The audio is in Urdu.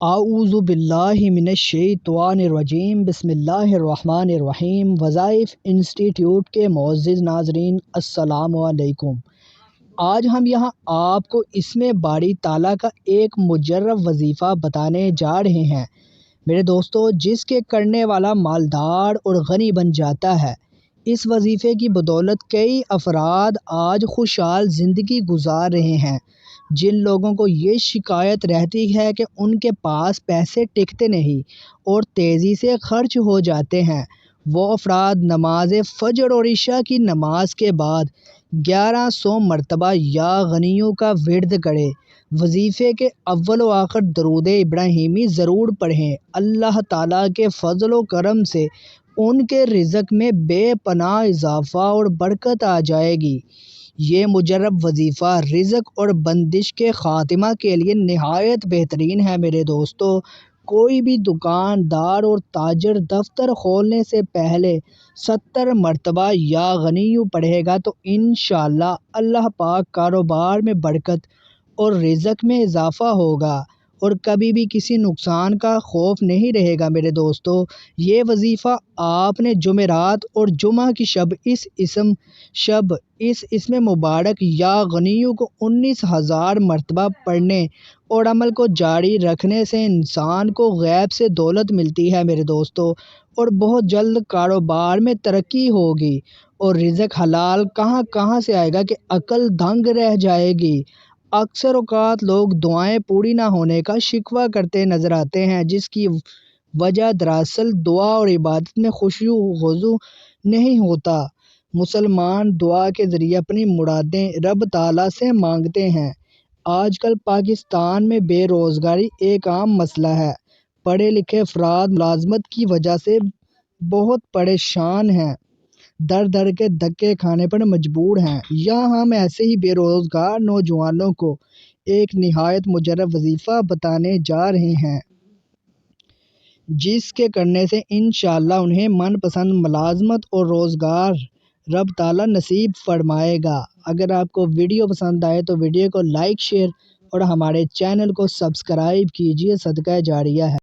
اعوذ باللہ من الشیطان الرجیم بسم اللہ الرحمن الرحیم۔ وظائف انسٹیٹیوٹ کے معزز ناظرین السلام علیکم۔ آج ہم یہاں آپ کو اسم باری تعالیٰ کا ایک مجرب وظیفہ بتانے جا رہے ہیں میرے دوستو، جس کے کرنے والا مالدار اور غنی بن جاتا ہے۔ اس وظیفے کی بدولت کئی افراد آج خوشحال زندگی گزار رہے ہیں۔ جن لوگوں کو یہ شکایت رہتی ہے کہ ان کے پاس پیسے ٹکتے نہیں اور تیزی سے خرچ ہو جاتے ہیں، وہ افراد نماز فجر اور عشاء کی نماز کے بعد 1100 مرتبہ یا غنیوں کا ورد کریں۔ وظیفے کے اول و آخر درود ابراہیمی ضرور پڑھیں۔ اللہ تعالیٰ کے فضل و کرم سے ان کے رزق میں بے پناہ اضافہ اور برکت آ جائے گی۔ یہ مجرب وظیفہ رزق اور بندش کے خاتمہ کے لیے نہایت بہترین ہے میرے دوستو۔ کوئی بھی دکاندار اور تاجر دفتر کھولنے سے پہلے 70 مرتبہ یا غنیوں پڑھے گا تو انشاءاللہ اللہ پاک کاروبار میں برکت اور رزق میں اضافہ ہوگا اور کبھی بھی کسی نقصان کا خوف نہیں رہے گا میرے دوستو۔ یہ وظیفہ آپ نے جمعرات اور جمعہ کی شب اس اسم مبارک یا غنیوں کو 19,000 مرتبہ پڑھنے اور عمل کو جاری رکھنے سے انسان کو غیب سے دولت ملتی ہے میرے دوستو، اور بہت جلد کاروبار میں ترقی ہوگی اور رزق حلال کہاں سے آئے گا کہ عقل دنگ رہ جائے گی۔ اکثر اوقات لوگ دعائیں پوری نہ ہونے کا شکوہ کرتے نظر آتے ہیں، جس کی وجہ دراصل دعا اور عبادت میں خشوع و خضوع نہیں ہوتا۔ مسلمان دعا کے ذریعے اپنی مرادیں رب تعالیٰ سے مانگتے ہیں۔ آج کل پاکستان میں بے روزگاری ایک عام مسئلہ ہے۔ پڑھے لکھے افراد ملازمت کی وجہ سے بہت پریشان ہیں، در کے دھکے کھانے پر مجبور ہیں۔ یہاں ہم ایسے ہی بے روزگار نوجوانوں کو ایک نہایت مجرب وظیفہ بتانے جا رہے ہیں، جس کے کرنے سے انشاءاللہ انہیں من پسند ملازمت اور روزگار رب تعالیٰ نصیب فرمائے گا۔ اگر آپ کو ویڈیو پسند آئے تو ویڈیو کو لائک، شیئر اور ہمارے چینل کو سبسکرائب کیجیے، صدقہ جاریہ ہے۔